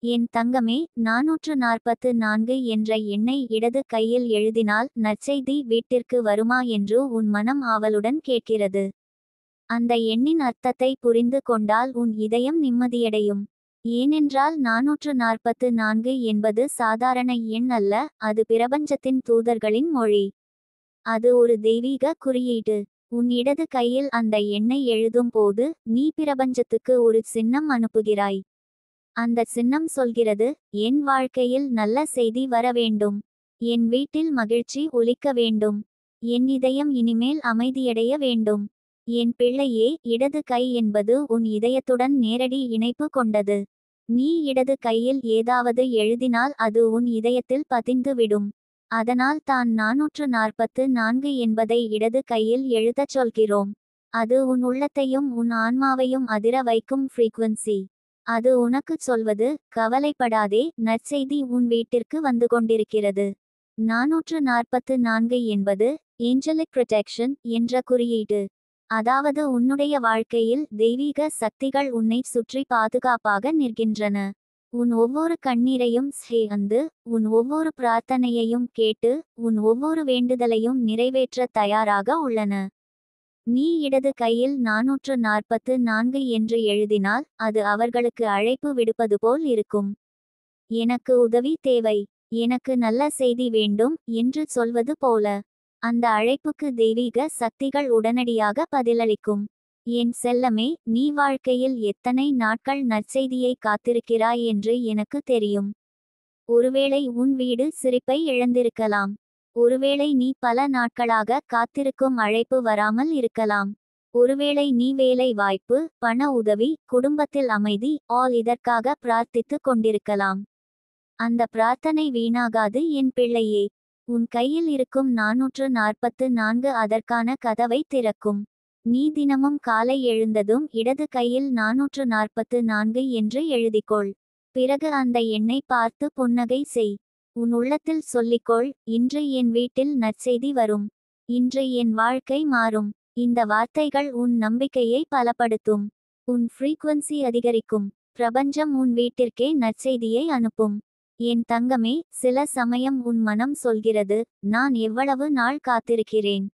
என் தங்கமே, 444 என்ற எண்ணை இடது கையில் எழுதினால் நற்செய்தி வீட்டிற்கு வருமா என்று உன் மனம் ஆவலுடன் கேட்கிறது. அந்த எண்ணின் அர்த்தத்தை புரிந்து கொண்டால் உன் இதயம் நிம்மதியடையும். ஏனென்றால் 444 என்பது சாதாரண எண் அல்ல, அது பிரபஞ்சத்தின் தூதர்களின் மொழி. அது ஒரு தெய்வீக குறியீடு. உன் இடது கையில் அந்த எண்ணை எழுதும் போது நீ பிரபஞ்சத்துக்கு ஒரு சின்னம் அனுப்புகிறாய். அந்த சின்னம் சொல்கிறது, என் வாழ்க்கையில் நல்ல செய்தி வர வேண்டும். என் வீட்டில் மகிழ்ச்சி ஒலிக்க வேண்டும். என் இதயம் இனிமேல் அமைதியடைய வேண்டும். என் பிள்ளையே, இடது கை என்பது உன் இதயத்துடன் நேரடி இணைப்பு கொண்டது. நீ இடது கையில் ஏதாவது எழுதினால் அது உன் இதயத்தில் பதிந்துவிடும். அதனால் தான் 444 என்பதை இடது கையில் எழுதச் சொல்கிறோம். அது உன் உள்ளத்தையும் உன் ஆன்மாவையும் அதிர வைக்கும் ஃப்ரீக்வன்சி. அது உனக்குச் சொல்வது, கவலைப்படாதே, நற்செய்தி உன் வீட்டிற்கு வந்து கொண்டிருக்கிறது. 444 என்பது ஏஞ்சலிக் ப்ரொடெக்ஷன் என்ற குறியீடு. அதாவது உன்னுடைய வாழ்க்கையில் தெய்வீக சக்திகள் உன்னை சுற்றி பாதுகாப்பாக நிற்கின்றன. உன் ஒவ்வொரு கண்ணீரையும் சேர்ந்து, உன் ஒவ்வொரு பிரார்த்தனையையும் கேட்டு, உன் ஒவ்வொரு வேண்டுதலையும் நிறைவேற்ற தயாராக உள்ளன. நீ இடது கையில் 444 என்று எழுதினால் அது அவர்களுக்கு அழைப்பு விடுப்பது போல் இருக்கும். எனக்கு உதவி தேவை, எனக்கு நல்ல செய்தி வேண்டும் என்று சொல்வது போல. அந்த அழைப்புக்கு தெய்வீக சக்திகள் உடனடியாக பதிலளிக்கும். என் செல்லமே, நீ வாழ்க்கையில் எத்தனை நாட்கள் நற்செய்தியை காத்திருக்கிறாய் என்று எனக்கு தெரியும். ஒருவேளை உன் வீடு சிரிப்பை இழந்திருக்கலாம். ஒருவேளை நீ பல நாட்களாக காத்திருக்கும் அழைப்பு வராமல் இருக்கலாம். ஒருவேளை நீ வேலை வாய்ப்பு, பண உதவி, குடும்பத்தில் அமைதி, இதற்காக பிரார்த்தித்து கொண்டிருக்கலாம். அந்த பிரார்த்தனை வீணாகாது என் பிள்ளையே. உன் கையில் இருக்கும் 444 அதற்கான கதவை திறக்கும். நீ தினமும் காலை எழுந்ததும் இடது கையில் 444 என்று எழுதிக்கொள். பிறகு அந்த எண்ணை பார்த்து புன்னகை செய். உன் உள்ளத்தில் சொல்லிக்கொள், இன்று என் வீட்டில் நற்செய்தி வரும். இன்று என் வாழ்க்கை மாறும். இந்த வார்த்தைகள் உன் நம்பிக்கையை பலப்படுத்தும். உன் ஃப்ரீக்வன்சி அதிகரிக்கும். பிரபஞ்சம் உன் வீட்டிற்கே நற்செய்தியை அனுப்பும். என் தங்கமே, சில சமயம் உன் மனம் சொல்கிறது, நான் எவ்வளவு நாள் காத்திருக்கிறேன்,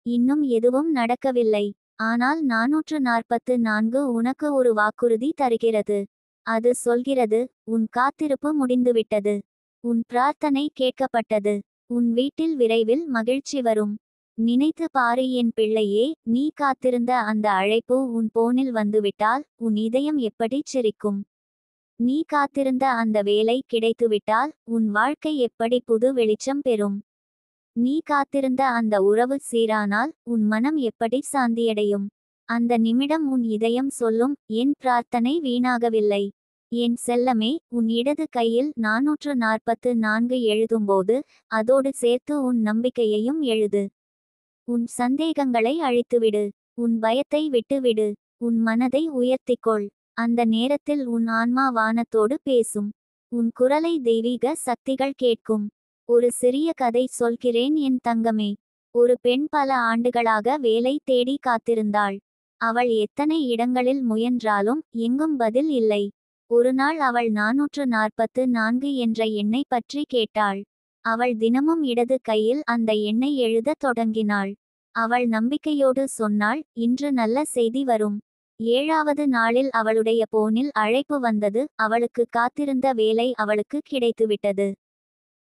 இன்னும் எதுவும் நடக்கவில்லை. ஆனால் 444 உனக்கு ஒரு வாக்குறுதி தருகிறது. அது சொல்கிறது, உன் காத்திருப்பு முடிந்துவிட்டது. உன் பிரார்த்தனை கேட்கப்பட்டது. உன் வீட்டில் விரைவில் மகிழ்ச்சி வரும். நினைத்து பாரு என் பிள்ளையே, நீ காத்திருந்த அந்த அழைப்பு உன் போனில் வந்துவிட்டால் உன் இதயம் எப்படிச் சிரிக்கும். நீ காத்திருந்த அந்த வேலை கிடைத்துவிட்டால் உன் வாழ்க்கை எப்படி புது வெளிச்சம் பெறும். நீ காத்திருந்த அந்த உறவு சீரானால் உன் மனம் எப்படி சாந்தியடையும். அந்த நிமிடம் உன் இதயம் சொல்லும், என் பிரார்த்தனை வீணாகவில்லை. என் செல்லமே, உன் இடது கையில் 444 எழுதும்போது அதோடு சேர்த்து உன் நம்பிக்கையையும் எழுது. உன் சந்தேகங்களை அழித்துவிடு. உன் பயத்தை விட்டுவிடு. உன் மனதை உயர்த்திக்கொள். அந்த நேரத்தில் உன் ஆன்மா வானத்தோடு பேசும். உன் குரலை தெய்வீக சக்திகள் கேட்கும். ஒரு சிறிய கதை சொல்கிறேன் என் தங்கமே. ஒரு பெண் பல ஆண்டுகளாக வேலை தேடி காத்திருந்தாள். அவள் எத்தனை இடங்களில் முயன்றாலும் எங்கும் பதில் இல்லை. ஒருநாள் அவள் 444 என்ற எண்ணை பற்றி கேட்டாள். அவள் தினமும் இடது கையில் அந்த எண்ணை எழுதத் தொடங்கினாள். அவள் நம்பிக்கையோடு சொன்னாள், இன்று நல்ல செய்தி வரும். 7வது நாளில் அவளுடைய போனில் அழைப்பு வந்தது. அவளுக்கு காத்திருந்த வேலை அவளுக்கு கிடைத்துவிட்டது.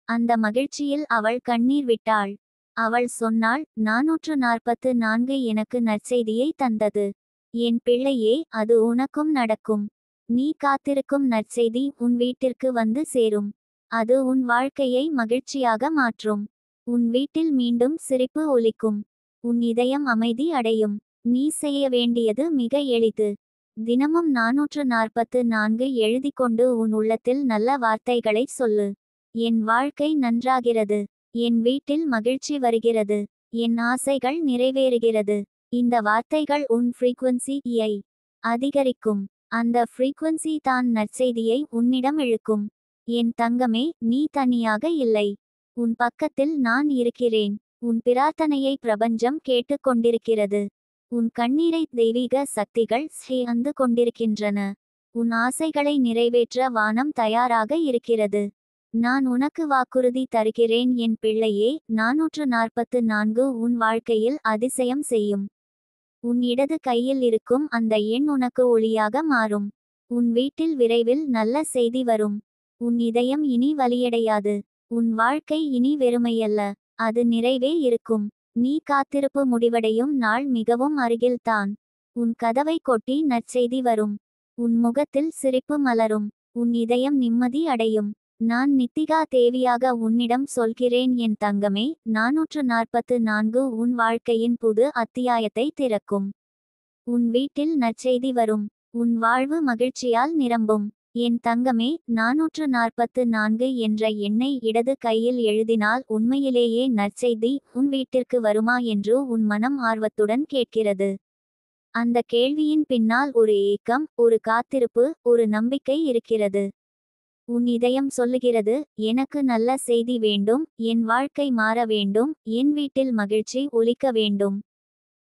அந்த மகிழ்ச்சியில் அவள் கண்ணீர் விட்டாள். அவள் சொன்னாள், 444 எனக்கு நற்செய்தியை தந்தது. என் பிள்ளையே, அது உனக்கும் நடக்கும். நீ காத்திருக்கும் நற்செய்தி உன் வீட்டிற்கு வந்து சேரும். அது உன் வாழ்க்கையை மகிழ்ச்சியாக மாற்றும். உன் வீட்டில் மீண்டும் சிரிப்பு ஒலிக்கும். உன் இதயம் அமைதி அடையும். நீ செய்ய வேண்டியது மிக எளிது. தினமும் 444 எழுதிக்கொண்டு உன் உள்ளத்தில் நல்ல வார்த்தைகளை சொல்லு. என் வாழ்க்கை நன்றாகிறது. என் வீட்டில் மகிழ்ச்சி வருகிறது. என் ஆசைகள் நிறைவேறுகிறது. இந்த வார்த்தைகள் உன் ஃப்ரீக்வன்சியை அதிகரிக்கும். அந்த ஃப்ரீக்வன்சி தான் நற்செய்தியை உன்னிடம் இழுக்கும். என் தங்கமே, நீ தனியாக இல்லை. உன் பக்கத்தில் நான் இருக்கிறேன். உன் பிரார்த்தனையை பிரபஞ்சம் கேட்டு கொண்டிருக்கிறது. உன் கண்ணீரை தெய்வீக சக்திகள் சேர்ந்து கொண்டிருக்கின்றன. உன் ஆசைகளை நிறைவேற்ற வானம் தயாராக இருக்கிறது. நான் உனக்கு வாக்குறுதி தருகிறேன் என் பிள்ளையே. 444 உன் வாழ்க்கையில் அதிசயம் செய்யும். உன் இடது கையில் இருக்கும் அந்த எண் உனக்கு ஒளியாக மாறும். உன் வீட்டில் விரைவில் நல்ல செய்தி வரும். உன் இதயம் இனி வலியடையாது. உன் வாழ்க்கை இனி வெறுமையல்ல, அது நிறைவே இருக்கும். நீ காத்திருப்பு முடிவடையும் நாள் மிகவும் அருகில்தான். உன் கதவை கொட்டி நற்செய்தி வரும். உன் முகத்தில் சிரிப்பு மலரும். உன் இதயம் நிம்மதி அடையும். நான் நித்திகா தேவியாக உன்னிடம் சொல்கிறேன் என் தங்கமே. 444 உன் வாழ்க்கையின் புது அத்தியாயத்தை திறக்கும். உன் வீட்டில் நற்செய்தி வரும். உன் வாழ்வு மகிழ்ச்சியால் நிரம்பும். என் தங்கமே, 444 என்ற எண்ணை இடது கையில் எழுதினால் உண்மையிலேயே நற்செய்தி உன் வீட்டிற்கு வருமா என்று உன் மனம் ஆர்வத்துடன் கேட்கிறது. அந்த கேள்வியின் பின்னால் ஒரு ஏக்கம், ஒரு காத்திருப்பு, ஒரு நம்பிக்கை இருக்கிறது. உன் இதயம் சொல்லுகிறது, எனக்கு நல்ல செய்தி வேண்டும், என் வாழ்க்கை மாற வேண்டும், என் வீட்டில் மகிழ்ச்சி ஒலிக்க வேண்டும்.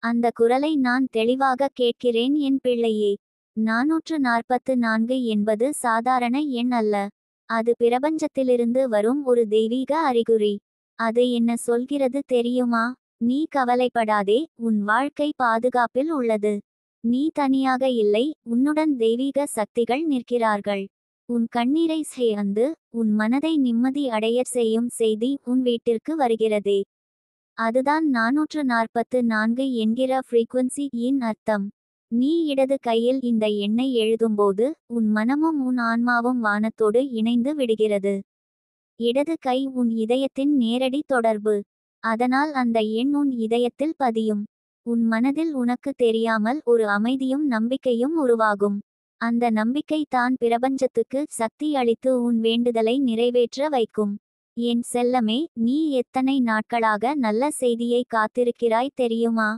அந்த குரலை நான் தெளிவாக கேட்கிறேன் என் பிள்ளையே. 444 என்பது சாதாரண எண் அல்ல. அது பிரபஞ்சத்திலிருந்து வரும் ஒரு தெய்வீக அறிகுறி. அது என்ன சொல்கிறது தெரியுமா? நீ கவலைப்படாதே, உன் வாழ்க்கை பாதுகாப்பில் உள்ளது. நீ தனியாக இல்லை, உன்னுடன் தெய்வீக சக்திகள் நிற்கிறார்கள். உன் கண்ணீரை சேர்ந்து உன் மனதை நிம்மதி அடையச் செய்யும் செய்தி உன் வீட்டிற்கு வருகிறதே. அதுதான் 444 என்கிற ஃப்ரீக்வன்சி இன் அர்த்தம். நீ இடது கையில் இந்த எண்ணை எழுதும்போது உன் மனமும் உன் ஆன்மாவும் வானத்தோடு இணைந்து விடுகிறது. இடது கை உன் இதயத்தின் நேரடி தொடர்பு. அதனால் அந்த எண் உன் இதயத்தில் பதியும். உன் மனதில் உனக்கு தெரியாமல் ஒரு அமைதியும் நம்பிக்கையும் உருவாகும். அந்த நம்பிக்கை தான் பிரபஞ்சத்துக்கு சக்தி அளித்து உன் வேண்டுதலை நிறைவேற்ற வைக்கும். என் செல்லமே, நீ எத்தனை நாட்களாக நல்ல செய்தியை காத்திருக்கிறாய் தெரியுமா?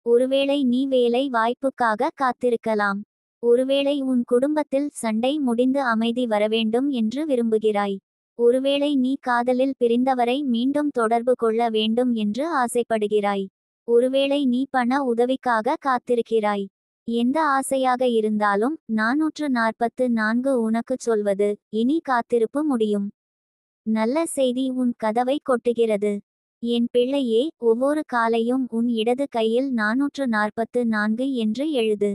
ஒருவேளை நீ வேலை வாய்ப்புக்காக காத்திருக்கலாம். ஒருவேளை உன் குடும்பத்தில் சண்டை முடிந்து அமைதி வரவேண்டும் என்று விரும்புகிறாய். ஒருவேளை நீ காதலில் பிரிந்தவரை மீண்டும் தொடர்பு கொள்ள வேண்டும் என்று ஆசைப்படுகிறாய். ஒருவேளை நீ பண உதவிக்காக காத்திருக்கிறாய். எந்த ஆசையாக இருந்தாலும் 444 உனக்கு சொல்வது, இனி காத்திருப்பு முடியும். நல்ல செய்தி உன் கதவை கொட்டுகிறது. என் பிள்ளையே, ஒவ்வொரு காலையும் உன் இடது கையில் 444 என்று எழுது.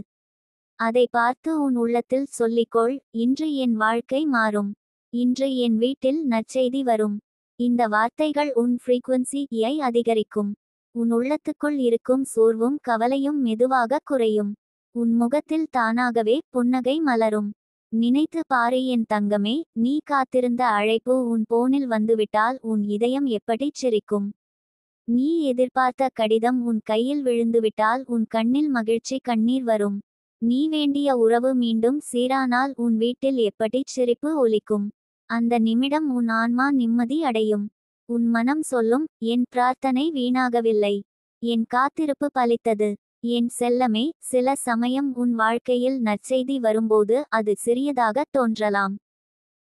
அதை பார்த்து உன் உள்ளத்தில் சொல்லிக்கொள், இன்று என் வாழ்க்கை மாறும். இன்று என் வீட்டில் நற்செய்தி வரும். இந்த வார்த்தைகள் உன் ஃப்ரீக்வன்சியை அதிகரிக்கும். உன் உள்ளத்துக்குள் இருக்கும் சோர்வும் கவலையும் மெதுவாக குறையும். உன் முகத்தில் தானாகவே புன்னகை மலரும். நினைத்து பாரு என் தங்கமே, நீ காத்திருந்த அழைப்பு உன் போனில் வந்துவிட்டால் உன் இதயம் எப்படிச் சிரிக்கும். நீ எதிர்பார்த்த கடிதம் உன் கையில் விழுந்துவிட்டால் உன் கண்ணில் மகிழ்ச்சி கண்ணீர் வரும். நீ வேண்டிய உறவு மீண்டும் சீரானால் உன் வீட்டில் எப்படிச் சிரிப்பு ஒலிக்கும். அந்த நிமிடம் உன் ஆன்மா நிம்மதி அடையும். உன் மனம் சொல்லும், என் பிரார்த்தனை வீணாகவில்லை, என் காத்திருப்பு பலித்தது. என் செல்லமே, சில சமயம் உன் வாழ்க்கையில் நற்செய்தி வரும்போது அது சிறியதாக தோன்றலாம்.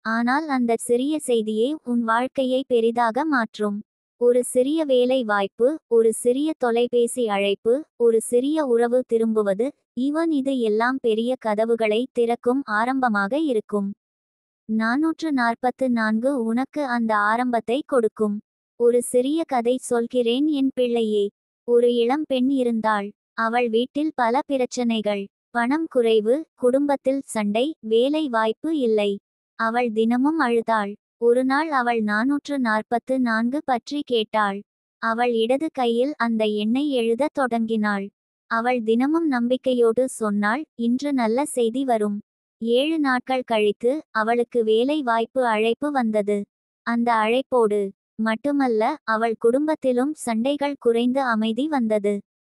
ஆனால் அந்த சிறிய செய்தியே உன் வாழ்க்கையை பெரிதாக மாற்றும். ஒரு சிறிய வேலை வாய்ப்பு, ஒரு சிறிய தொலைபேசி அழைப்பு, ஒரு சிறிய உறவு திரும்புவது, இது எல்லாம் பெரிய கதவுகளை திறக்கும் ஆரம்பமாக இருக்கும். 444 உனக்கு அந்த ஆரம்பத்தை கொடுக்கும். ஒரு சிறிய கதை சொல்கிறேன் என் பிள்ளையே. ஒரு இளம் பெண் இருந்தாள். அவள் வீட்டில் பல பிரச்சனைகள். பணம் குறைவு, குடும்பத்தில் சண்டை, வேலை வாய்ப்பு இல்லை. அவள் தினமும் அழுதாள். ஒருநாள் அவள் 444 பற்றி கேட்டாள். அவள் இடது கையில் அந்த எண்ணை எழுதத் தொடங்கினாள். அவள் தினமும் நம்பிக்கையோடு சொன்னாள், இன்று நல்ல செய்தி வரும். 7 நாட்கள் கழித்து அவளுக்கு வேலை வாய்ப்பு அழைப்பு வந்தது. அந்த அழைப்போடு மட்டுமல்ல, அவள் குடும்பத்திலும் சண்டைகள் குறைந்து அமைதி வந்தது.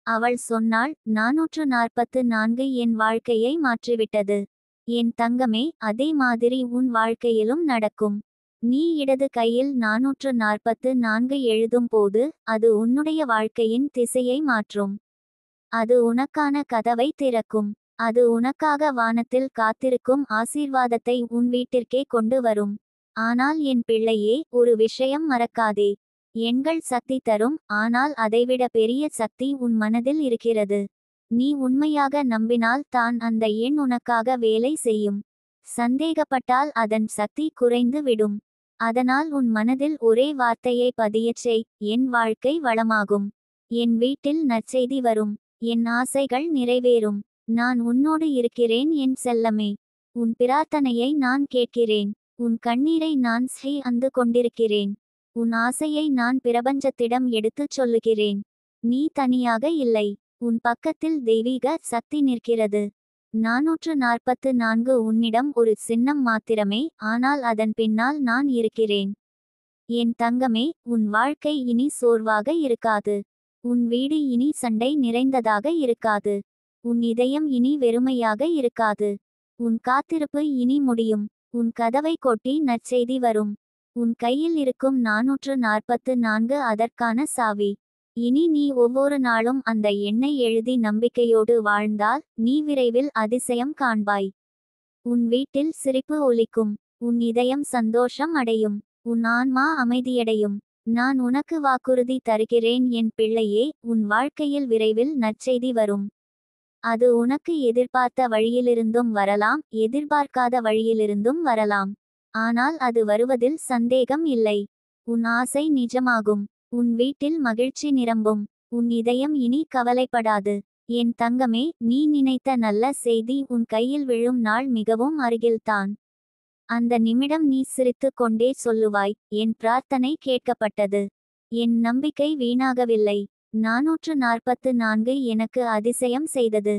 அவள் சொன்னாள், 444 என் வாழ்க்கையை மாற்றிவிட்டது. என் தங்கமே, அதே மாதிரி உன் வாழ்க்கையிலும் நடக்கும். நீ இடது கையில் 444 எழுதும் போது அது உன்னுடைய வாழ்க்கையின் திசையை மாற்றும். அது உனக்கான கதவை திறக்கும். அது உனக்காக வானத்தில் காத்திருக்கும் ஆசீர்வாதத்தை உன் வீட்டிற்கே கொண்டு வரும். ஆனால் என் பிள்ளையே, ஒரு விஷயம் மறக்காதே. எண்கள் சக்தி தரும், ஆனால் அதைவிட பெரிய சக்தி உன் மனதில் இருக்கிறது. நீ உண்மையாக நம்பினால் தான் அந்த எண் உனக்காக வேலை செய்யும். சந்தேகப்பட்டால் அதன் சக்தி குறைந்து விடும். அதனால் உன் மனதில் ஒரே வார்த்தையை பதியச் செய், என் வாழ்க்கை வளமாகும். என் வீட்டில் நற்செய்தி வரும். என் ஆசைகள் நிறைவேறும். நான் உன்னோடு இருக்கிறேன் என் செல்லமே. உன் பிரார்த்தனையை நான் கேட்கிறேன். உன் கண்ணீரை நான் அந்து கொண்டிருக்கிறேன். உன் ஆசையை நான் பிரபஞ்சத்திடம் எடுத்துச் சொல்லுகிறேன். நீ தனியாக இல்லை. உன் பக்கத்தில் தெய்வீக சக்தி நிற்கிறது. 444 உன்னிடம் ஒரு சின்னம் மாத்திரமே, ஆனால் அதன் பின்னால் நான் இருக்கிறேன். என் தங்கமே, உன் வாழ்க்கை இனி சோர்வாக இருக்காது. உன் வீடு இனி சண்டை நிறைந்ததாக இருக்காது. உன் இதயம் இனி வெறுமையாக இருக்காது. உன் காத்திருப்பு இனி முடியும். உன் கதவை கொட்டி நற்செய்தி வரும். உன் கையில் இருக்கும் 444 அதற்கான சாவி. இனி நீ ஒவ்வொரு நாளும் அந்த எண்ணை எழுதி நம்பிக்கையோடு வாழ்ந்தால் நீ விரைவில் அதிசயம் காண்பாய். உன் வீட்டில் சிரிப்பு ஒலிக்கும். உன் இதயம் சந்தோஷம் அடையும். உன் ஆன்மா அமைதியடையும். நான் உனக்கு வாக்குறுதி தருகிறேன் என் பிள்ளையே, உன் வாழ்க்கையில் விரைவில் நற்செய்தி வரும். அது உனக்கு எதிர்பார்த்த வழியிலிருந்தும் வரலாம், எதிர்பார்க்காத வழியிலிருந்தும் வரலாம். ஆனால் அது வருவதில் சந்தேகம் இல்லை. உன் ஆசை நிஜமாகும். உன் வீட்டில் மகிழ்ச்சி நிரம்பும். உன் இதயம் இனி கவலைப்படாது. என் தங்கமே, நீ நினைத்த நல்ல செய்தி உன் கையில் விழும் நாள் மிகவும் அருகில்தான். அந்த நிமிடம் நீ சிரித்து கொண்டே சொல்லுவாய், என் பிரார்த்தனை கேட்கப்பட்டது. என் நம்பிக்கை வீணாகவில்லை. 444 எனக்கு அதிசயம் செய்தது.